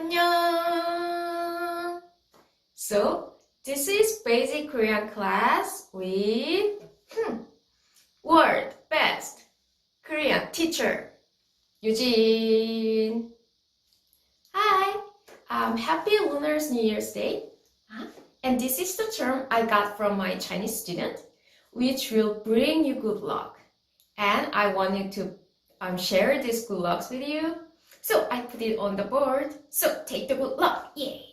안녕. So, this is basic Korean class with world best Korean teacher Eugene. Hi, happy Lunar New Year's Day. And this is the term I got from my Chinese student, which will bring you good luck. And I wanted to share these good lucks with you. So I put it on the board. So take the good luck. Yay!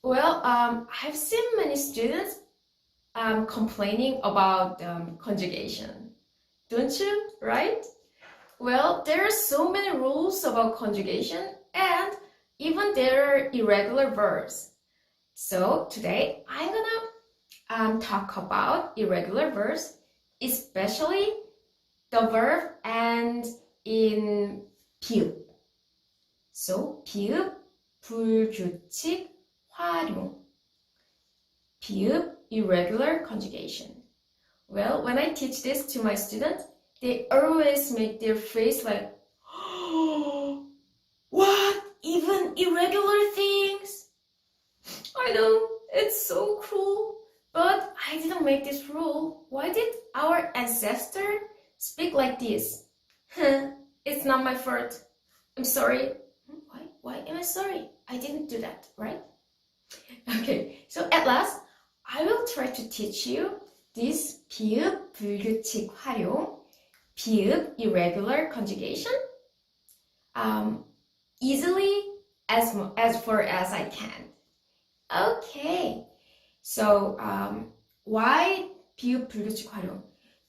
Well, I've seen many students complaining about conjugation. Don't you? Right? Well, there are so many rules about conjugation and even there are irregular verbs. So today I'm gonna talk about irregular verbs, especially the verb ends in 비읍. So 비읍, 불규칙, 활용. 비읍, irregular conjugation. Well, when I teach this to my students, they always make their face like, oh, what? Even irregular things? I know, it's so cruel. But I didn't make this rule. Why did our ancestor speak like this? It's not my fault. I'm sorry. Why am I sorry? I didn't do that, right? Okay, so at last, I will try to teach you this 비읍, 불규칙 활용, 비읍, irregular conjugation easily as far as I can. Okay, so why 비읍, 불규칙 활용?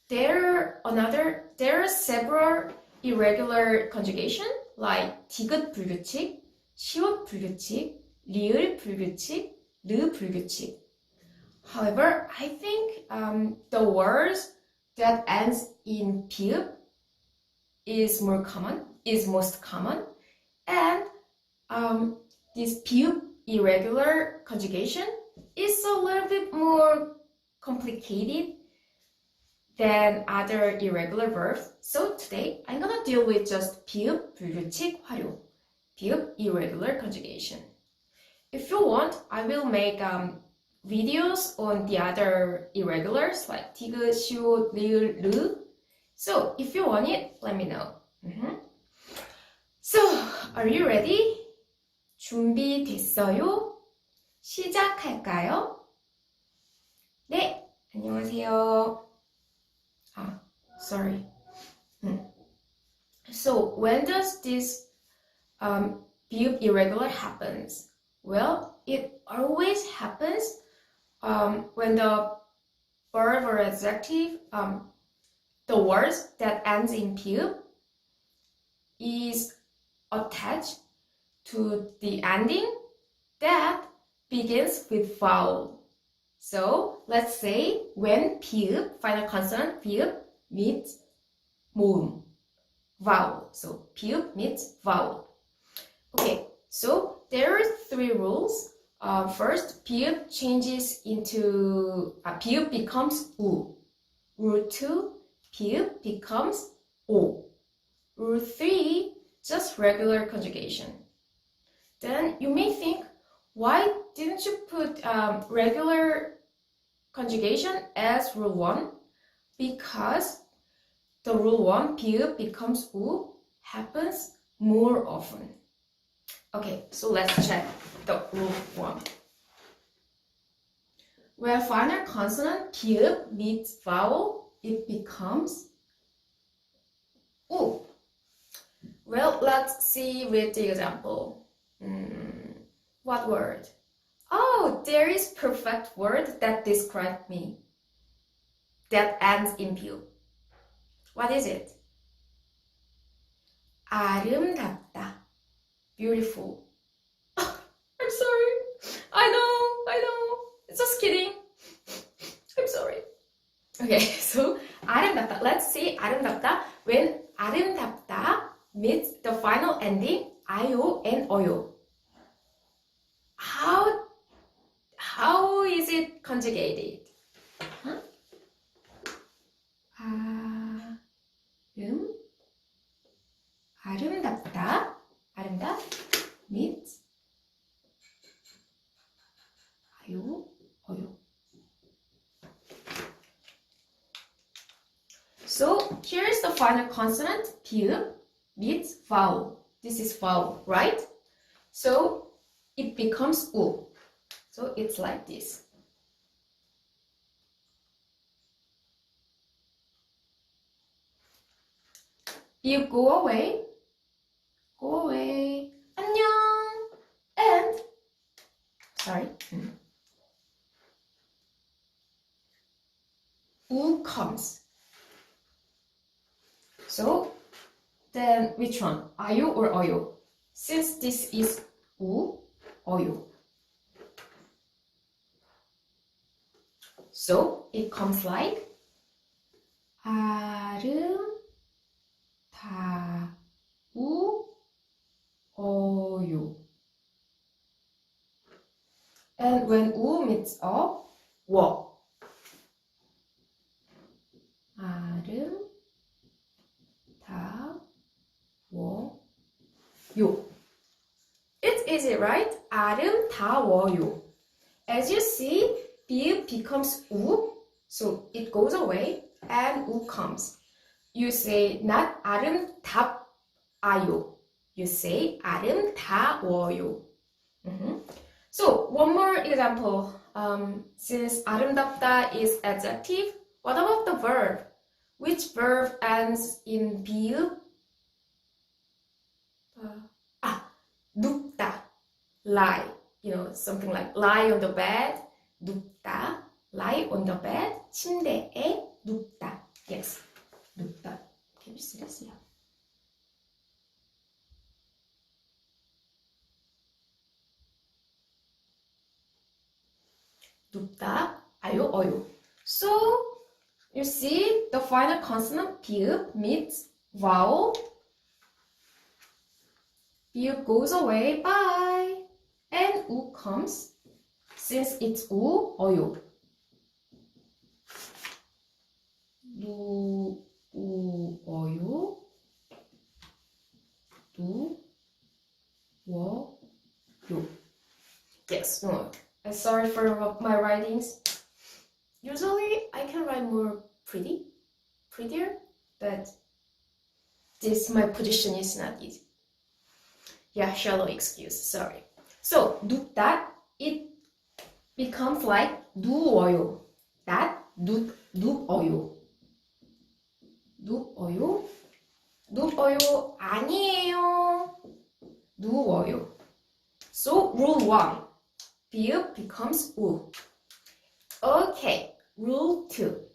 There are several irregular conjugation like 디귿 불규칙, 시옷 불규칙, 리을 불규칙, 르 불규칙. However, I think the words that ends in 비읍 is most common, and this 비읍 irregular conjugation is a little bit more complicated than other irregular verbs. So today I'm gonna deal with just 비읍, 불규칙, 활용, 비읍, irregular conjugation. If you want, I will make videos on the other irregulars like 디귿, 시옷, 리을, 르. So if you want it, let me know. So, are you ready? 준비됐어요? 시작할까요? 네, 안녕하세요. Sorry. So when does this 비읍 irregular happens? Well, it always happens when the verb or adjective, the words that ends in 비읍 is attached to the ending that begins with vowel. So let's say when 비읍, final consonant 비읍 meets 모음, vowel. So 비읍 meets vowel. Okay, so there are three rules. First, 비읍 changes into 비읍 becomes 우. Rule 2, 비읍 becomes 오. Rule 3, just regular conjugation. Then you may think, why didn't you put regular conjugation as rule 1? Because the rule 1, 비읍 becomes 우, happens more often. Okay, so let's check the rule 1. Where final consonant 비읍 meets vowel, it becomes 우. Well, let's see with the example. What word? Oh, there is perfect word that describes me. That ends in 비읍. What is it? 아름답다. Beautiful. I'm sorry. I know. Just kidding. I'm sorry. Okay, so 아름답다. Let's see 아름답다. When 아름답다 meets the final ending 아요 and 어요. How is it conjugated? 아름답다. 아름답 final consonant, 비읍, meets vowel. This is vowel, right? So it becomes 우. So it's like this. You go away. Go away. 안녕. And, sorry. 우 comes. So, then which one? 아유 or 어유? Since this is 우, 어유. So, it comes like 아름, 다, 우, 어유. And when 우 meets a, 워. 아름, 다, 워, 요. It's easy, right? 아름, 다, 워, 요. As you see, 비읍 becomes 우, so it goes away, and 우 comes. You say not 아름, 답, 아요. You say 아름, 다, 워요. So, one more example. Since 아름답다 is adjective, what about the verb? Which verb ends in 비읍? 눕다, lie. You know, something like lie on the bed, 눕다, lie on the bed, 침대에 눕다. Yes, 눕다. Can you see this? Yeah. 눕다, 아요, 어요. So, you see the final consonant 비읍 meets vowel. 비읍 goes away, bye. And 우 comes. Since it's 우, 어요. 누, 우, 어요. 누, 워, 요. Yes, no. Sorry for my writings. Usually I can write more prettier, but my position is not easy. Yeah, shallow excuse, sorry. So, 눕다, it becomes like 누워요. That, 눕어요. 눕어요. 눕어요, 아니에요. 누워요. So, rule 1. 비읍 becomes 우. Okay, rule 2.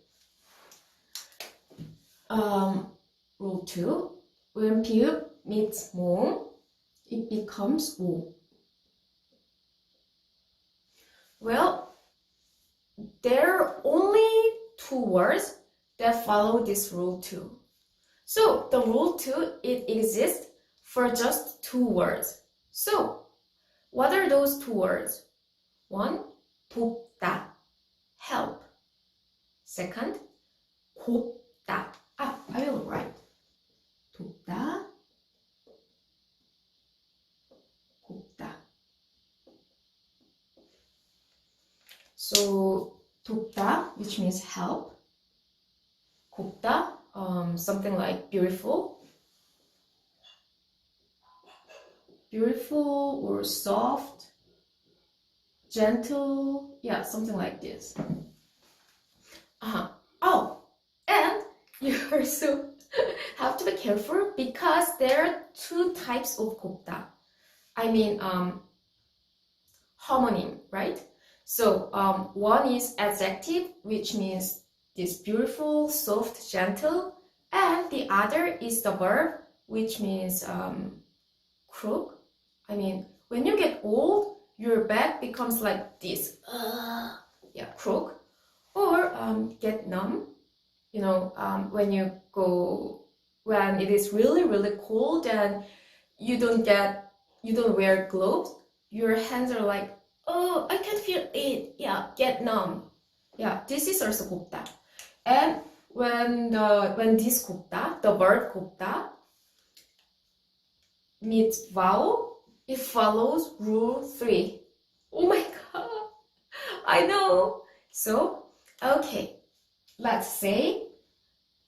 Rule 2. When 비읍 meets 모음, it becomes 우. Well, there are only 2 words that follow this rule 2. So, the rule 2, it exists for just 2 words. So, what are those 2 words? 1, 돕다, help. Second, 곱다. I will write. 돕다, 곱다. So, 돕다, which means help. 곱다, something like beautiful. Beautiful or soft. Gentle, yeah, something like this. Oh, and you also have to be careful because there are 2 types of 곱다. I mean, homonym, right? So, one is adjective, which means this beautiful, soft, gentle, and the other is the verb, which means crook. I mean, when you get old, your back becomes like this. Yeah, crook. Or get numb. You know, when it is really, really cold and you don't wear gloves, your hands are like, oh, I can't feel it. Yeah, get numb. Yeah, this is also 곱다. And when this 곱다, the verb 곱다, meets vowel, it follows rule 3. Oh my god, I know. So, okay, let's say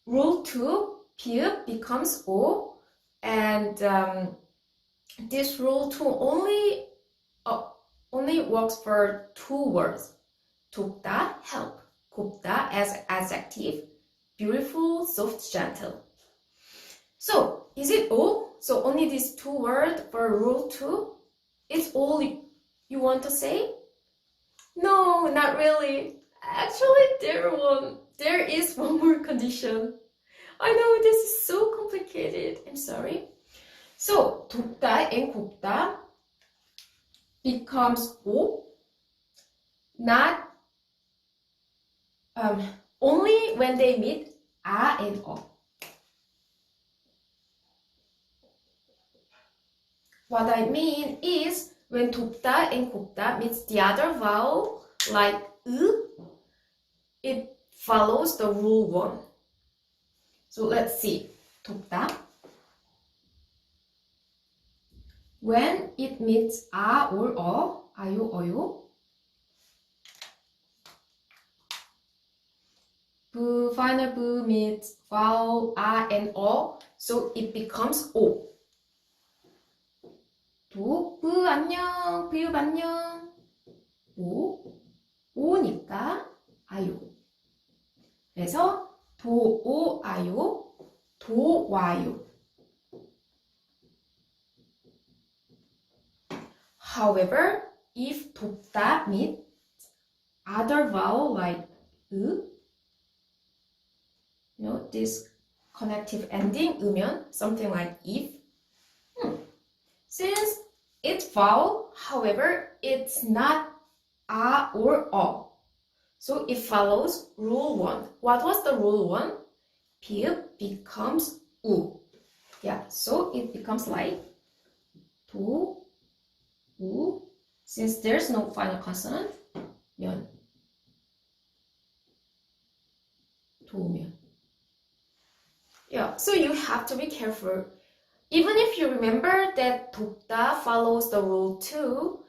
rule 2 피읍 becomes O, and this rule 2 only works for 2 words. 돕다, help. 곱다 as adjective, beautiful, soft, gentle. So, is it all? So only these 2 words for rule 2? Is all you want to say? No, not really. Actually, there is one more condition. I know this is so complicated. I'm sorry. So, 돕다 and 곱다 becomes O, not only when they meet A and O. What I mean is when 돕다 and 곱다 meets the other vowel like it follows the rule 1. So let's see. 돕다. When it meets A or O, 아요, 어요. Final B meets vowel A and O, so it becomes O. 도, 안녕, 비읍 안녕. 오, 오니까 아요. 그래서 도, 오, 아요, 도, 와요. However, if 돕다 meets other vowel like this connective ending, 으면, something like if. Since it's vowel, however, it's not A or O. So it follows rule 1. What was the rule 1? 피읍 becomes U. Yeah, so it becomes like 도, 우. Since there's no final consonant, 면. 도면. Yeah, so you have to be careful. Even if you remember that 돕다 follows the rule 2,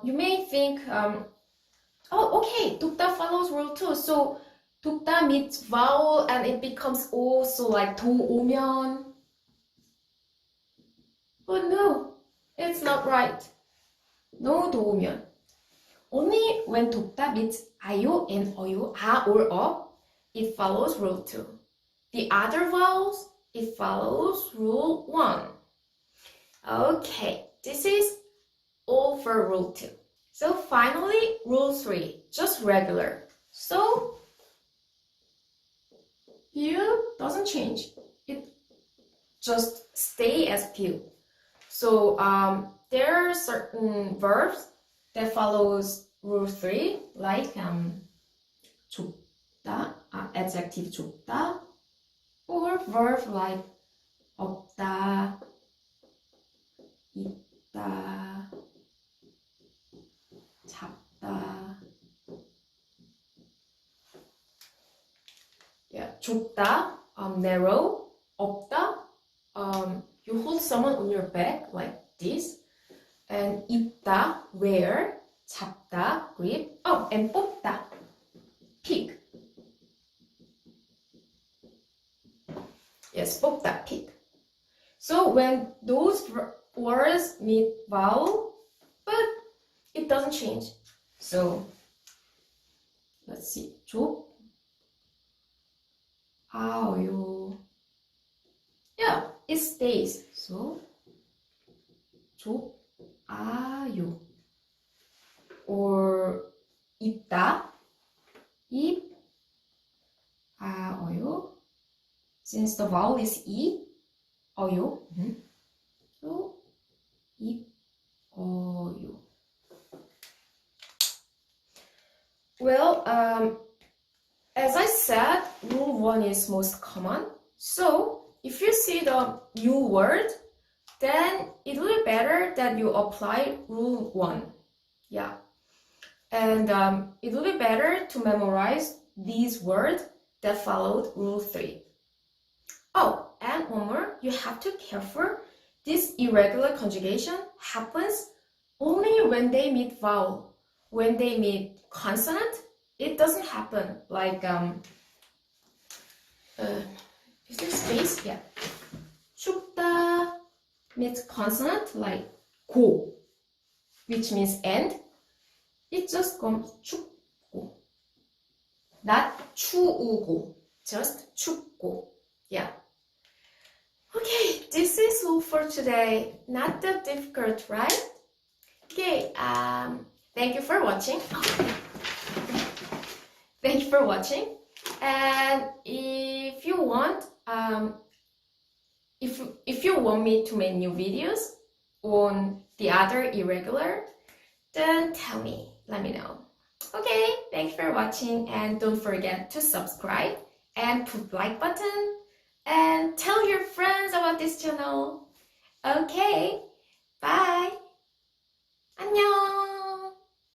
you may think, oh, okay, 돕다 follows rule 2, so 돕다 meets vowel and it becomes O, so like 도 오면. But no, it's not right. No 도 오면. Only when 돕다 meets 아요 and 어요, A or O, it follows rule 2. The other vowels, it follows rule 1. Okay, this is all for rule 2. So finally, rule 3, just regular. So, you doesn't change. It just stay as piu. So, there are certain verbs that follows rule 3, like 좁다, adjective 좁다, or verb like 없다, 있다, 잡다. Yeah, 좁다, narrow, 없다, you hold someone on your back like this, and 있다, where, 잡다, grip, and 뽑다, pick. Yes, 뽑다, pick. So when those words meet vowel, but it doesn't change. So let's see. 좁, 아요. Yeah, it stays. So 좁, 아요. Or 있다, 입, 아요. Since the vowel is E, 어요. So, 입, 어요. Well, as I said, rule 1 is most common. So, if you see the new word, then it will be better that you apply rule 1. Yeah. And it will be better to memorize these words that followed rule 3. Oh, and one more, you have to be careful. This irregular conjugation happens only when they meet vowel. When they meet consonant, it doesn't happen. Like, Is there space? Yeah. 춥다 means consonant like 고, which means and. It just comes 춥고. Not 추우고, just 춥고. Yeah. Okay, this is all for today. Not that difficult, right? Okay, thank you for watching. Thank you for watching. And if you want, if you want me to make new videos on the other irregular, then tell me, let me know. Okay, thanks for watching, and don't forget to subscribe and put like button and tell your friends about this channel. Okay.